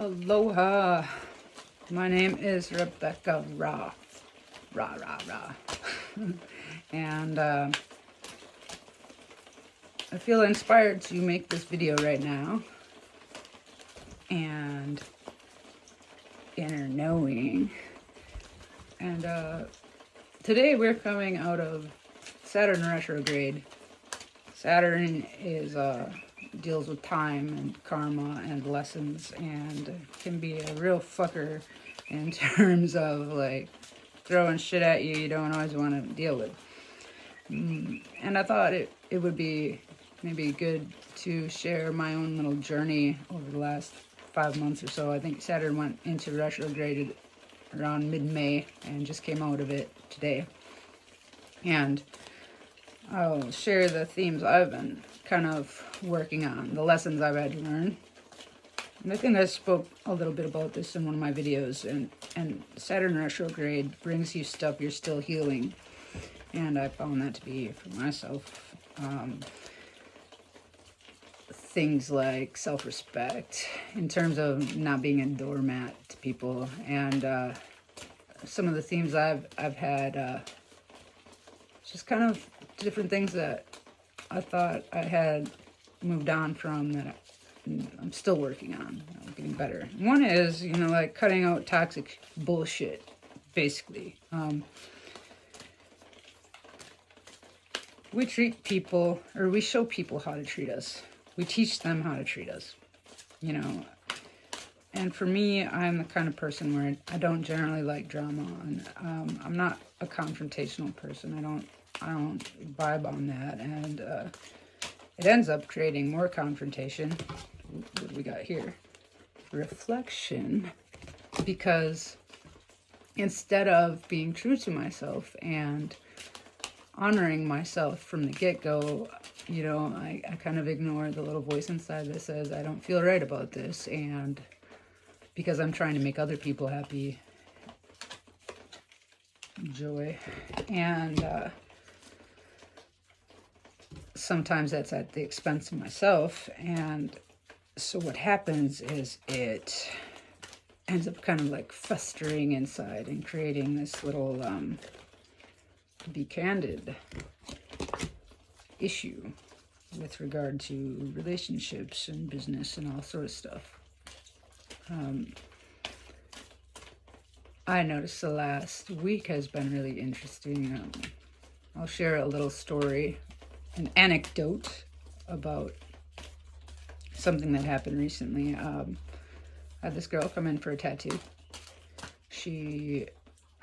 Aloha. My name is Rebecca Ra. Ra, ra, ra. And I feel inspired to make this video right now. And inner knowing. And today we're coming out of Saturn retrograde. Saturn is deals with time and karma and lessons, and can be a real fucker in terms of like throwing shit at you don't always want to deal with. And I thought it would be maybe good to share my own little journey over the last 5 months or so. I think Saturn went into retrograde around mid-May and just came out of it today. And I'll share the themes I've been kind of working on, the lessons I've had to learn. And I think I spoke a little bit about this in one of my videos, and Saturn retrograde brings you stuff you're still healing. And I found that to be, for myself, things like self-respect, in terms of not being a doormat to people, and some of the themes I've had, just kind of different things that I thought I had moved on from that I'm still working on, getting better. One is, like cutting out toxic bullshit, basically. We treat people, or we show people how to treat us. We teach them how to treat us, And for me, I'm the kind of person where I don't generally like drama, and I'm not a confrontational person. I don't vibe on that, and it ends up creating more confrontation. What do we got here? Reflection. Because instead of being true to myself and honoring myself from the get-go, I kind of ignore the little voice inside that says I don't feel right about this, and because I'm trying to make other people happy, joy, and sometimes that's at the expense of myself. And so what happens is it ends up kind of like festering inside and creating this little be candid issue with regard to relationships and business and all sorts of stuff. I noticed the last week has been really interesting. I'll share a little story, an anecdote about something that happened recently. I had this girl come in for a tattoo. I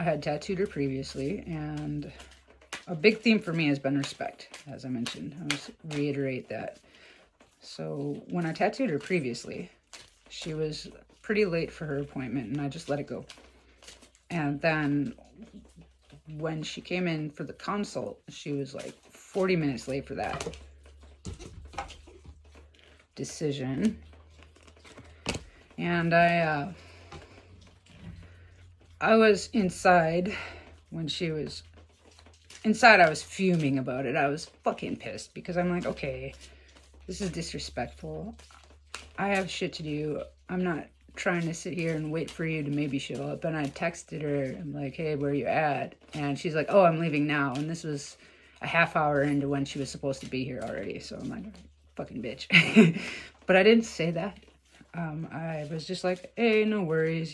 had tattooed her previously, and a big theme for me has been respect, as I mentioned. I'll just reiterate that. So when I tattooed her previously, she was pretty late for her appointment, and I just let it go. And then when she came in for the consult, she was like 40 minutes late for that. Decision. And I was inside when she was inside. I was fuming about it. I was fucking pissed because I'm like, okay, this is disrespectful. I have shit to do. I'm not trying to sit here and wait for you to maybe show up. And I texted her. I'm like, hey, where you at? And she's like, oh, I'm leaving now. And this was a half hour into when she was supposed to be here already. So I'm like, fucking bitch. But I didn't say that. I was just like, hey, no worries,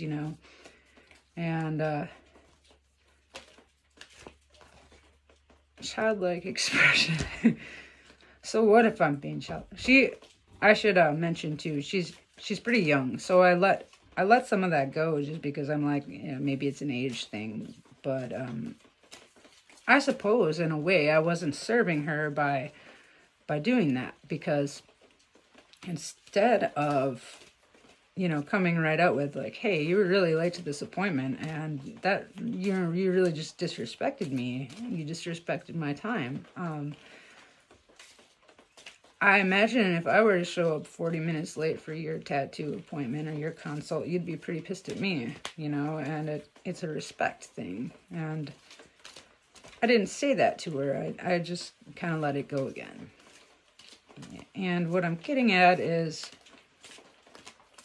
And childlike expression. So what if I'm being child? I should mention too, she's pretty young, so I let some of that go just because I'm like, maybe it's an age thing. But I suppose in a way I wasn't serving her by doing that, because instead of coming right out with like, hey, you were really late to this appointment, and that you really just disrespected me. You disrespected my time. I imagine if I were to show up 40 minutes late for your tattoo appointment or your consult, you'd be pretty pissed at me, and it's a respect thing. And I didn't say that to her. I just kind of let it go again. And what I'm getting at is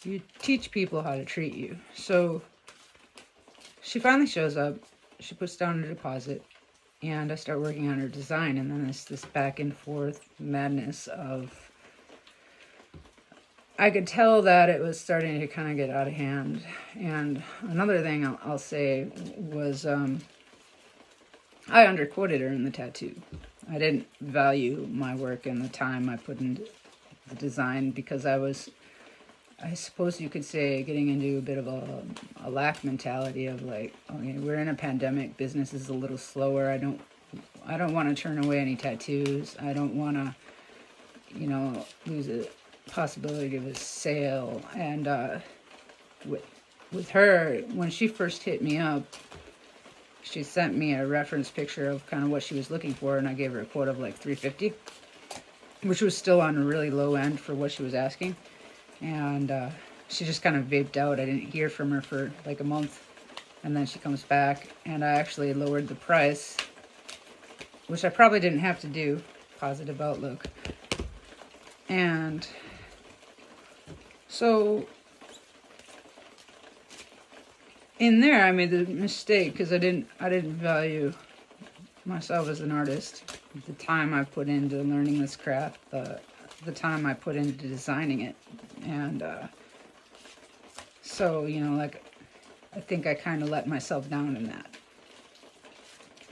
you teach people how to treat you. So she finally shows up, she puts down a deposit, and I start working on her design, and then it's this back and forth madness of, I could tell that it was starting to kind of get out of hand. And another thing I'll say was I underquoted her in the tattoo. I didn't value my work and the time I put into the design because I suppose you could say, getting into a bit of a lack mentality of like, okay, we're in a pandemic, business is a little slower. I don't want to turn away any tattoos. I don't want to, lose a possibility of a sale. And with her, when she first hit me up, she sent me a reference picture of kind of what she was looking for, and I gave her a quote of like $350, which was still on a really low end for what she was asking. And she just kind of vaped out. I didn't hear from her for like a month, and then she comes back, and I actually lowered the price, which I probably didn't have to do. Positive outlook. And so in there, I made the mistake because I didn't value myself as an artist, the time I put into learning this craft, the time I put into designing it. And so, I think I kind of let myself down in that.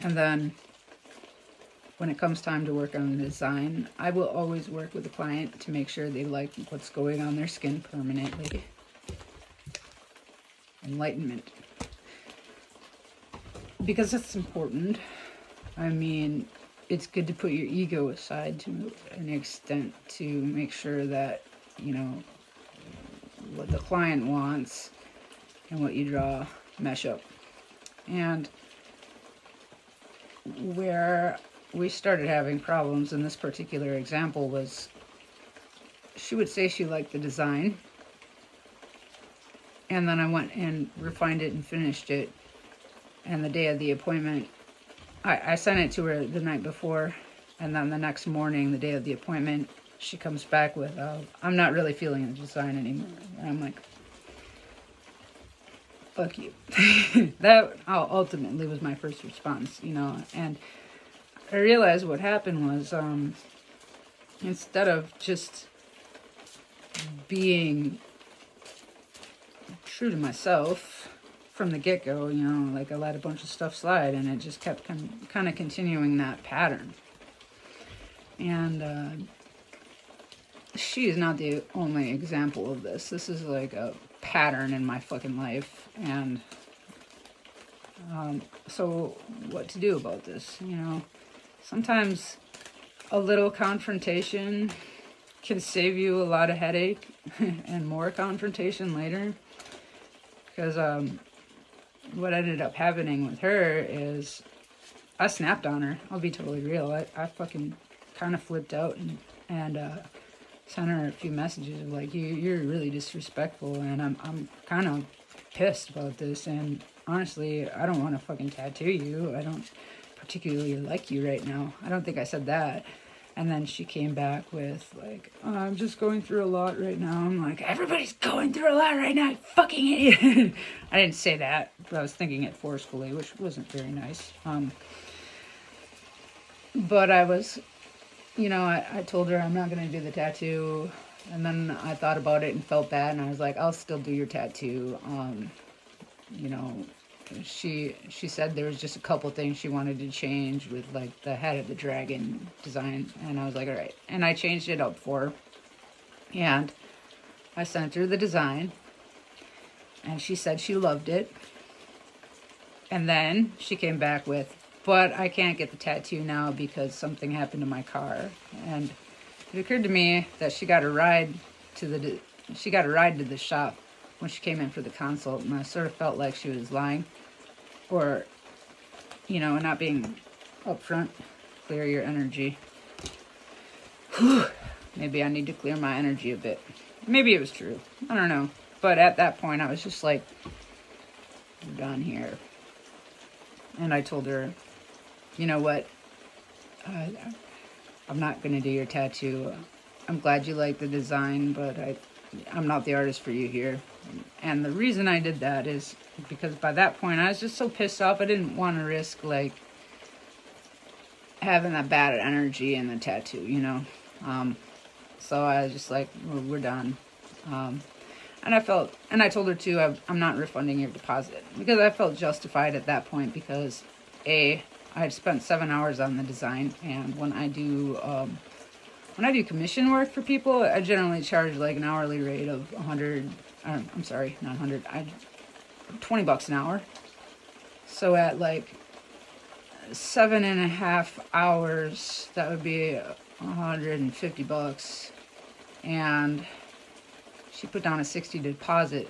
And then when it comes time to work on the design, I will always work with the client to make sure they like what's going on their skin permanently. Enlightenment. Because that's important. I mean, it's good to put your ego aside to an extent to make sure that, what the client wants and what you draw mesh up. And where we started having problems in this particular example was, she would say she liked the design, and then I went and refined it and finished it, and the day of the appointment, I sent it to her the night before, and then the next morning, the day of the appointment, she comes back with, I'm not really feeling the design anymore. And I'm like, fuck you. That ultimately was my first response, and I realized what happened was, instead of just being true to myself from the get-go, I let a bunch of stuff slide, and it just kept kind of continuing that pattern. And she is not the only example of this. This is like a pattern in my fucking life. And so what to do about this? Sometimes a little confrontation can save you a lot of headache and more confrontation later. Because what ended up happening with her is I snapped on her. I'll be totally real. I fucking kind of flipped out and sent her a few messages of like, you're really disrespectful, and I'm kind of pissed about this, and honestly, I don't want to fucking tattoo you. I don't particularly like you right now. I don't think I said that. And then she came back with like, I'm just going through a lot right now. I'm like, everybody's going through a lot right now, you fucking idiot. I didn't say that, but I was thinking it forcefully, which wasn't very nice. But I was, I told her I'm not going to do the tattoo. And then I thought about it and felt bad. And I was like, I'll still do your tattoo. She said there was just a couple things she wanted to change with like the head of the dragon design. And I was like, all right. And I changed it up for her. And I sent her the design. And she said she loved it. And then she came back with, but I can't get the tattoo now because something happened to my car. And it occurred to me that she got a ride to the shop when she came in for the consult, and I sort of felt like she was lying, or not being upfront. Clear your energy. Maybe I need to clear my energy a bit. Maybe it was true. I don't know. But at that point, I was just like, I'm done here. And I told her, you know what? I'm not going to do your tattoo. I'm glad you like the design, but I'm not the artist for you here. And the reason I did that is because by that point I was just so pissed off. I didn't want to risk like having that bad energy in the tattoo, you know. So I was just like, we're done. And I told her too, I'm not refunding your deposit, because I felt justified at that point, because I had spent 7 hours on the design, and when I do commission work for people, I generally charge like an hourly rate of 100. I'm sorry, not 100. $20 an hour. So at like 7.5 hours, that would be $150, and she put down a 60 deposit.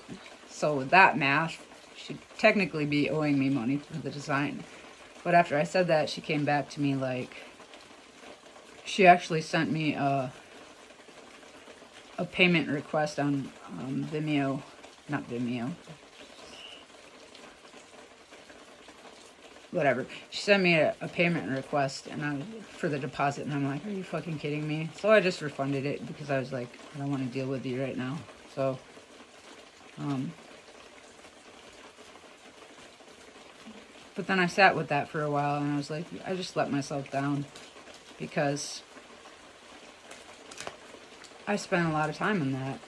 So with that math, she'd technically be owing me money for the design. But after I said that, she came back to me like, she actually sent me a payment request on Vimeo, not Vimeo, whatever. She sent me a payment request for the deposit, and I'm like, are you fucking kidding me? So I just refunded it, because I was like, I don't want to deal with you right now. So, but then I sat with that for a while, and I was like, I just let myself down, because I spent a lot of time on that.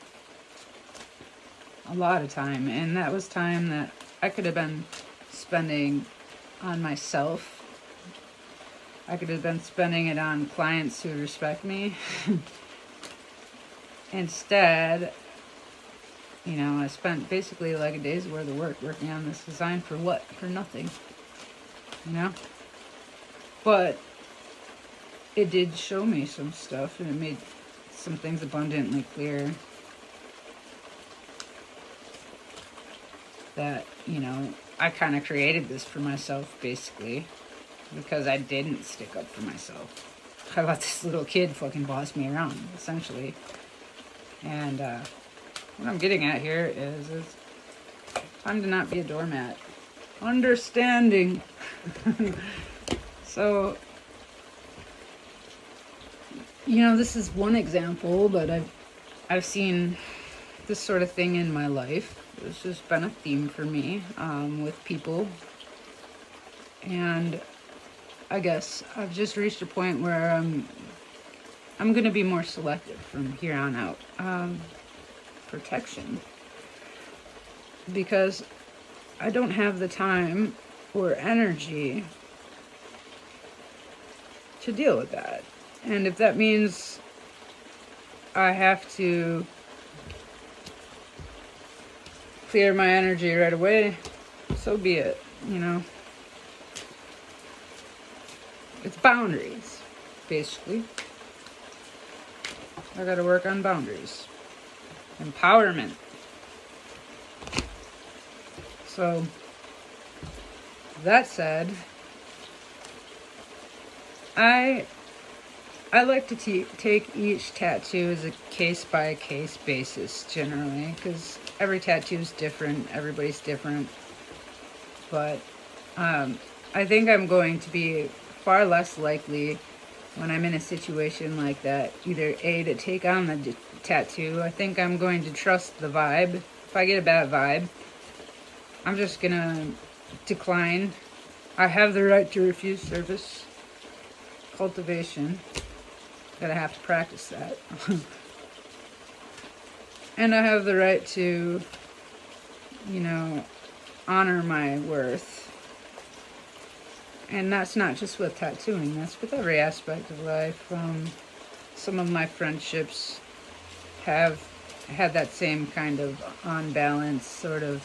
A lot of time. And that was time that I could have been spending on myself. I could have been spending it on clients who respect me. Instead, you know, I spent basically like a day's worth of work working on this design for what? For nothing. You know? But it did show me some stuff, and it made some things abundantly clear that, you know, I kind of created this for myself, basically, because I didn't stick up for myself. I let this little kid fucking boss me around, essentially. And what I'm getting at here is time to not be a doormat. Understanding. So, you know, this is one example, but I've seen this sort of thing in my life. It's just been a theme for me with people. And I guess I've just reached a point where I'm going to be more selective from here on out. Protection. Because I don't have the time or energy to deal with that. And if that means I have to clear my energy right away, so be it, you know. It's boundaries, basically. I gotta work on boundaries. Empowerment. So, that said, I like to take each tattoo as a case-by-case basis, generally, because every tattoo is different, everybody's different. But I think I'm going to be far less likely when I'm in a situation like that, either A, to take on the tattoo. I think I'm going to trust the vibe. If I get a bad vibe, I'm just gonna decline. I have the right to refuse service. Cultivation. Gotta have to practice that. And I have the right to, you know, honor my worth. And that's not just with tattooing, that's with every aspect of life. Some of my friendships have had that same kind of unbalanced sort of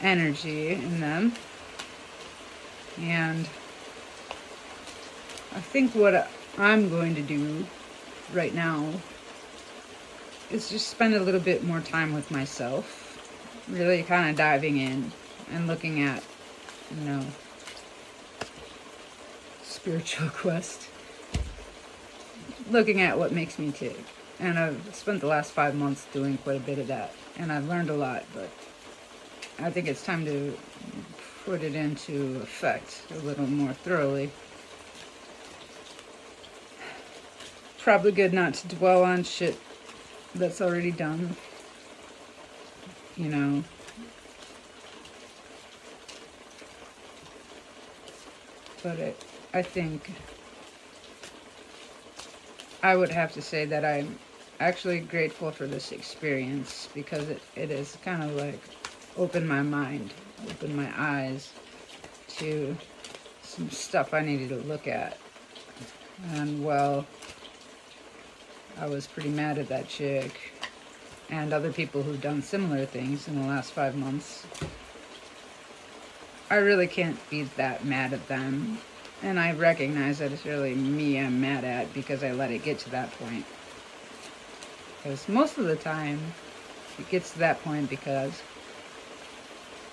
energy in them. And I think what I'm going to do right now is just spend a little bit more time with myself, really kind of diving in and looking at, you know, spiritual quest, looking at what makes me tick. And I've spent the last 5 months doing quite a bit of that, and I've learned a lot, but I think it's time to put it into effect a little more thoroughly. probably good not to dwell on shit that's already done. You know. But I think I would have to say that I'm actually grateful for this experience, because it has kind of like opened my mind, opened my eyes to some stuff I needed to look at. And well, I was pretty mad at that chick and other people who've done similar things in the last 5 months. I really can't be that mad at them. And I recognize that it's really me I'm mad at because I let it get to that point. Because most of the time, it gets to that point because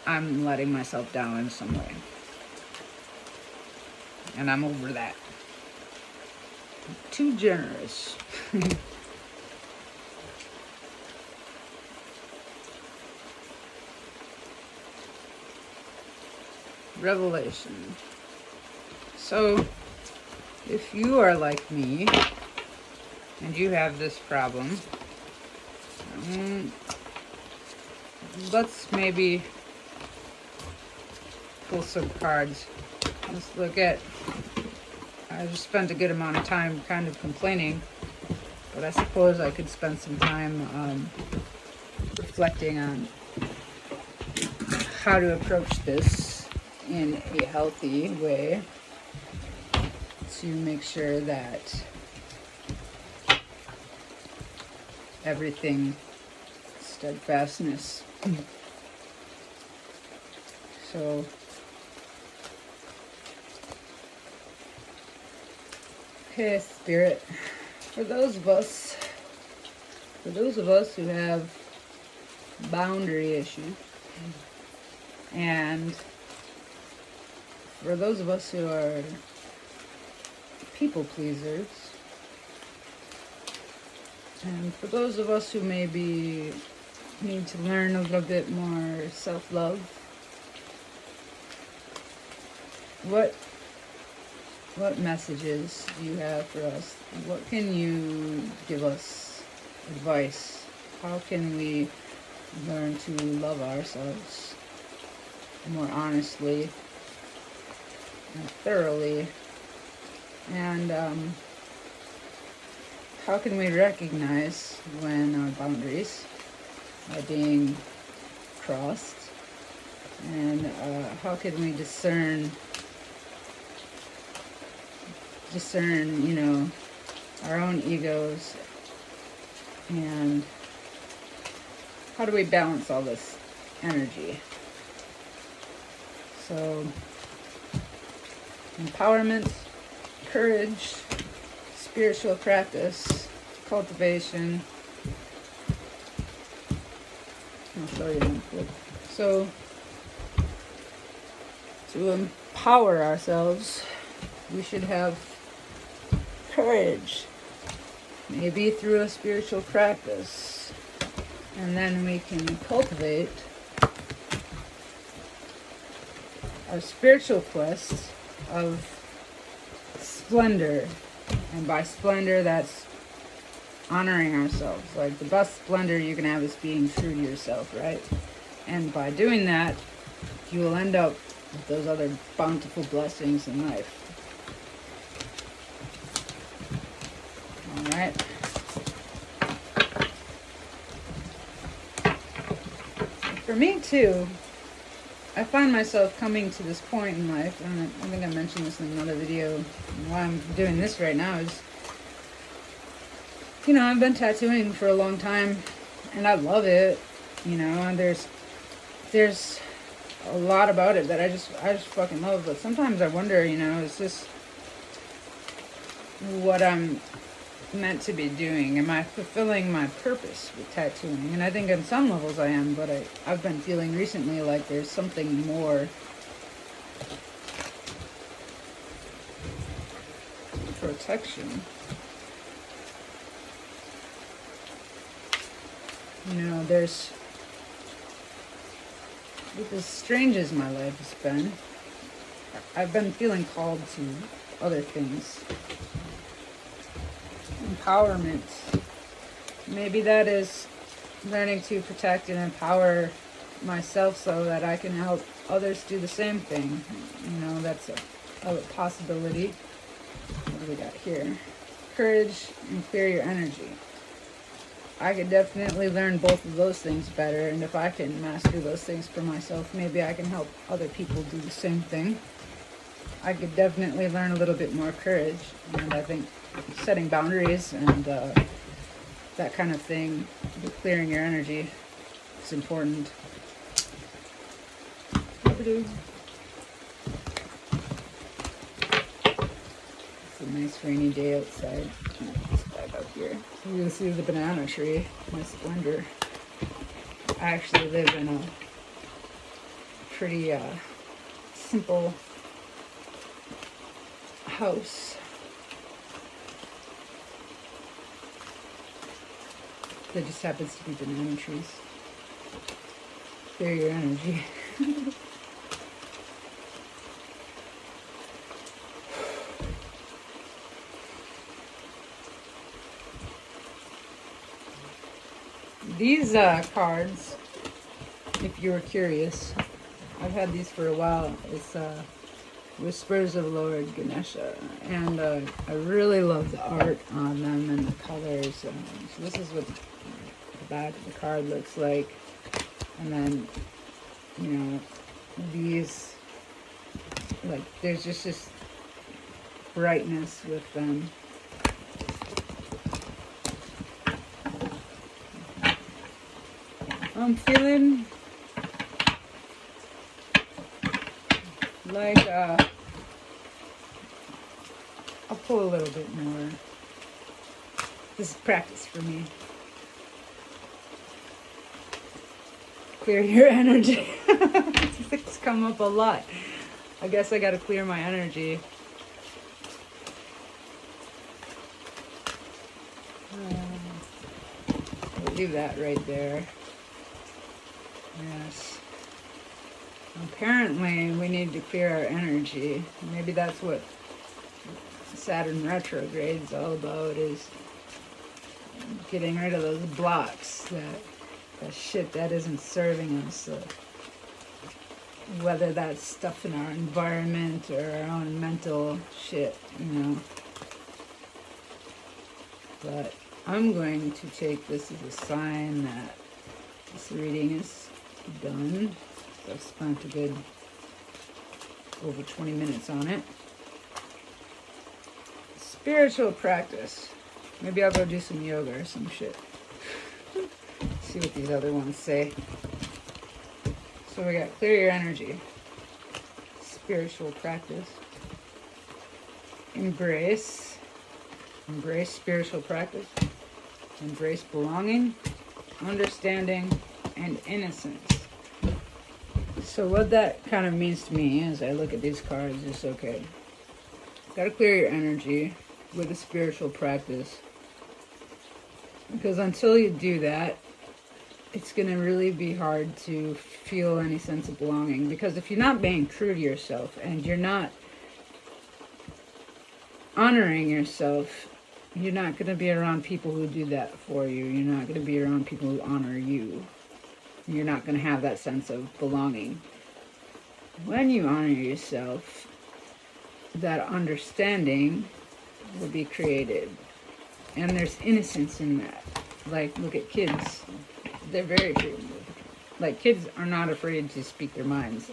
I'm letting myself down in some way. And I'm over that. I'm too generous. Revelation. So, if you are like me, and you have this problem, let's maybe pull some cards. Let's look at, I just spent a good amount of time kind of complaining, but I suppose I could spend some time reflecting on how to approach this in a healthy way to make sure that everything steadfastness. So okay, Spirit, for those of us who have boundary issues, and for those of us who are people pleasers, and for those of us who maybe need to learn a little bit more self-love, what messages do you have for us? What can you give us advice? How can we learn to love ourselves more honestly and thoroughly? And how can we recognize when our boundaries are being crossed? And how can we discern, you know, our own egos? And how do we balance all this energy? So, empowerment, courage, spiritual practice, cultivation. I'll show you real quick. So, to empower ourselves, we should have courage, maybe through a spiritual practice, and then we can cultivate our spiritual quest of splendor. And by splendor, that's honoring ourselves. Like, the best splendor you can have is being true to yourself, right? And by doing that, you will end up with those other bountiful blessings in life. Alright. For me, too, I find myself coming to this point in life, and I think I mentioned this in another video, and why I'm doing this right now is, you know, I've been tattooing for a long time, and I love it, you know, and there's a lot about it that I just fucking love, but sometimes I wonder, you know, is this what I'm meant to be doing? Am I fulfilling my purpose with tattooing? And I think on some levels I am, but I've been feeling recently like there's something more protection. You know, there's, with as strange as my life has been, I've been feeling called to other things. empowerment. Maybe that is learning to protect and empower myself so that I can help others do the same thing. You know, that's a possibility. What do we got here? Courage and clear your energy. I could definitely learn both of those things better, and if I can master those things for myself, maybe I can help other people do the same thing. I could definitely learn a little bit more courage, and I think setting boundaries and that kind of thing, clearing your energy, is important. It's a nice rainy day outside. Let's back up here. You can see the banana tree, my splendor. I actually live in a pretty simple house. That just happens to be banana trees. Clear your energy. These cards, if you were curious, I've had these for a while. It's Whispers of Lord Ganesha, and I really love the art on them and the colors. So this is what the back of the card looks like, and then, you know, these, like, there's just this brightness with them. I'm feeling like I'll pull a little bit more. This is practice for me. Clear your energy. It's come up a lot. I guess I gotta clear my energy. We'll leave that right there. Yes. Apparently, we need to clear our energy. Maybe that's what Saturn retrograde is all about, is getting rid of those blocks, that shit that isn't serving us. Whether that's stuff in our environment or our own mental shit, you know. But I'm going to take this as a sign that this reading is done. So I've spent a good over 20 minutes on it. Spiritual practice. Maybe I'll go do some yoga or some shit. See what these other ones say. So we got clear your energy. Spiritual practice. Embrace spiritual practice. Embrace belonging, understanding, and innocence. So what that kind of means to me as I look at these cards is, okay, gotta clear your energy with a spiritual practice, because until you do that, it's gonna really be hard to feel any sense of belonging. Because if you're not being true to yourself and you're not honoring yourself, you're not gonna be around people who do that for you. You're not gonna be around people who honor you. You're not going to have that sense of belonging. When you honor yourself, that understanding will be created. And there's innocence in that. Like, look at kids. They're very true. Like, kids are not afraid to speak their minds.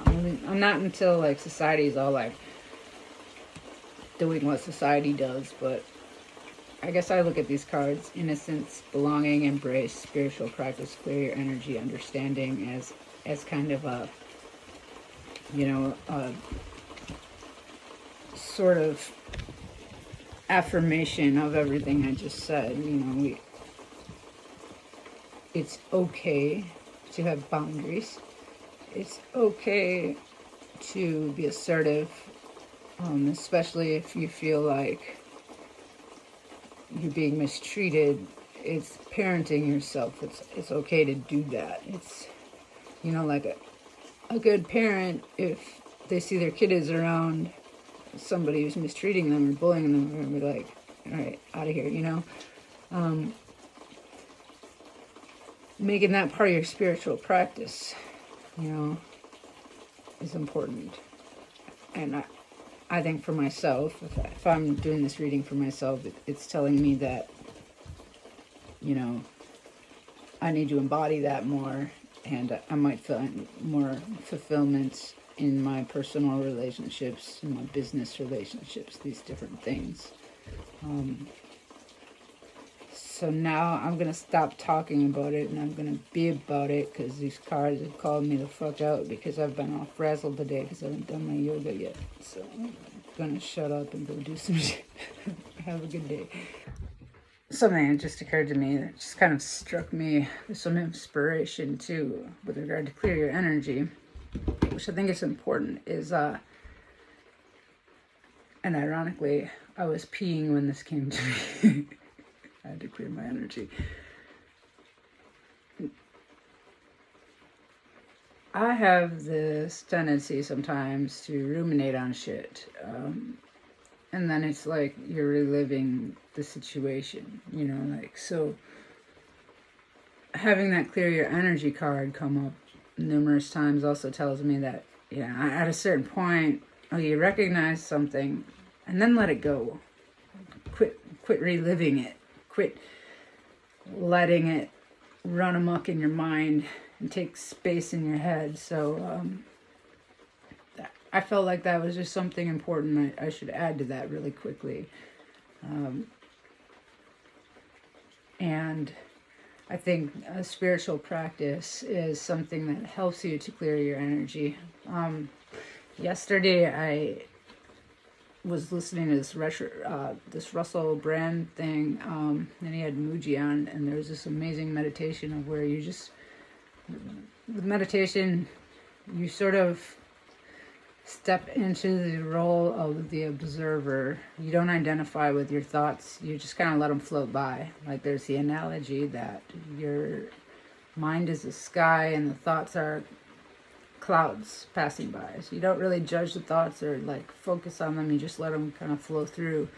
I'm not until, like, society's all, like, doing what society does, but I guess I look at these cards: innocence, belonging, embrace, spiritual practice, clear your energy, understanding, as kind of a, you know, a sort of affirmation of everything I just said. You know, it's okay to have boundaries. It's okay to be assertive, especially if you feel like you're being mistreated. It's parenting yourself. It's okay to do that. It's, you know, like a good parent, if they see their kid is around somebody who's mistreating them or bullying them, they're going to be like, all right, out of here, you know. Making that part of your spiritual practice, you know, is important. And I think for myself, if I'm doing this reading for myself, it's telling me that, you know, I need to embody that more, and I might find more fulfillment in my personal relationships, in my business relationships, these different things. So now I'm going to stop talking about it, and I'm going to be about it, because these cards have called me the fuck out because I've been all frazzled today because I haven't done my yoga yet. So I'm going to shut up and go do some shit. Have a good day. Something that just occurred to me that just kind of struck me with some inspiration too with regard to clear your energy, which I think is important, is and ironically I was peeing when this came to me. I had to clear my energy. I have this tendency sometimes to ruminate on shit, and then it's like you're reliving the situation, you know, like, so having that clear your energy card come up numerous times also tells me that, yeah, at a certain point, you recognize something and then let it go. Quit reliving it. Quit letting it run amok in your mind and take space in your head. So I felt like that was just something important I should add to that really quickly. And I think a spiritual practice is something that helps you to clear your energy. Yesterday I was listening to this Russell Brand thing, and he had Muji on, and there was this amazing meditation of where you just, with meditation, you sort of step into the role of the observer. You don't identify with your thoughts. You just kind of let them float by. Like, there's the analogy that your mind is the sky and the thoughts are clouds passing by. So you don't really judge the thoughts or like focus on them. You just let them kind of flow through.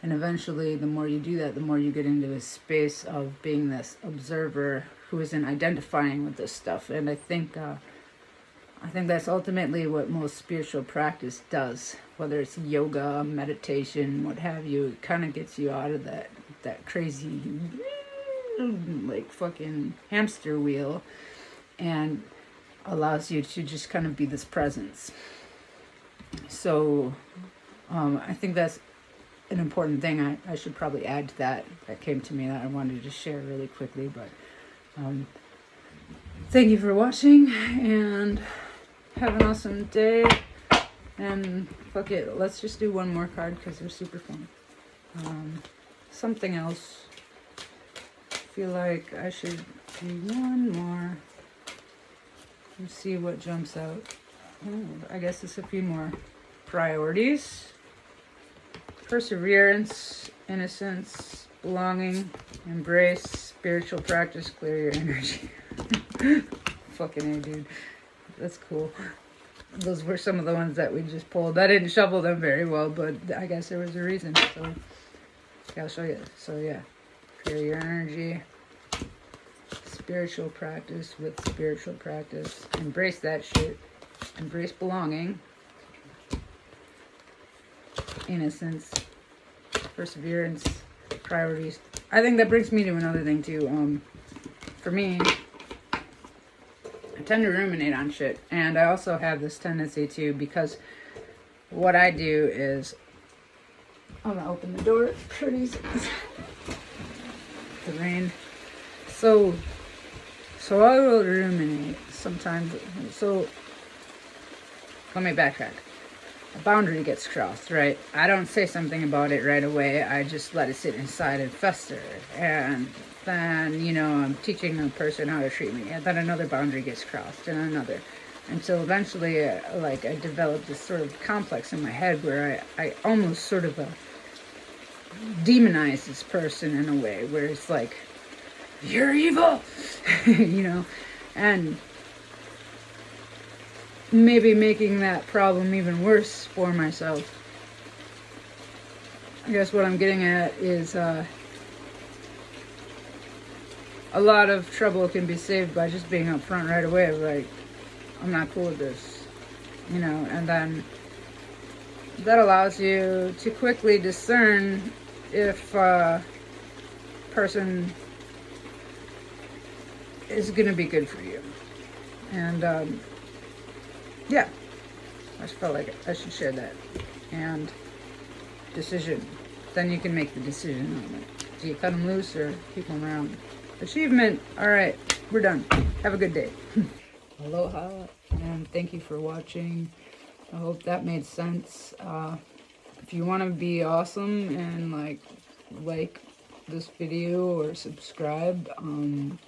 And eventually, the more you do that, the more you get into a space of being this observer who isn't identifying with this stuff. And I think that's ultimately what most spiritual practice does, whether it's yoga, meditation, what have you. It kind of gets you out of that crazy, like, fucking hamster wheel, and allows you to just kind of be this presence. So I think that's an important thing I should probably add to that came to me that I wanted to share really quickly. But thank you for watching, and have an awesome day. And fuck it, let's just do one more card because they're super fun. Something else. I feel like I should do one more. Let's see what jumps out. Oh, I guess it's a few more. Priorities. Perseverance, innocence, belonging, embrace, spiritual practice, clear your energy. Fucking A, dude. That's cool. Those were some of the ones that we just pulled. I didn't shuffle them very well, but I guess there was a reason. So, I'll show you. So, yeah. Clear your energy. Spiritual practice with spiritual practice. Embrace that shit. Embrace belonging. Innocence. Perseverance. Priorities. I think that brings me to another thing too. For me, I tend to ruminate on shit, and I also have this tendency to, because what I do is, I'm gonna open the door for these. The rain. So I will ruminate sometimes. So let me backtrack. A boundary gets crossed, right? I don't say something about it right away. I just let it sit inside and fester. And then, you know, I'm teaching a person how to treat me. And then another boundary gets crossed, and another. Until eventually, I develop this sort of complex in my head where I almost sort of demonize this person in a way, where it's like, you're evil, you know, and maybe making that problem even worse for myself. I guess what I'm getting at is a lot of trouble can be saved by just being upfront right away, like, I'm not cool with this, you know, and then that allows you to quickly discern if a person is going to be good for you. And yeah, I just felt like I should share that. And decision. Then you can make the decision on it. Do you cut them loose or keep them around? Achievement. All right, we're done. Have a good day. Aloha, and thank you for watching. I hope that made sense. If you want to be awesome and like this video or subscribe, and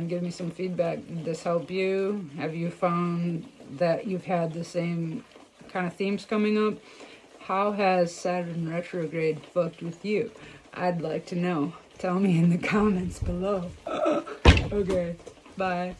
give me some feedback. Did this help you? Have you found that you've had the same kind of themes coming up? How has Saturn retrograde fucked with you? I'd like to know. Tell me in the comments below. Okay, bye.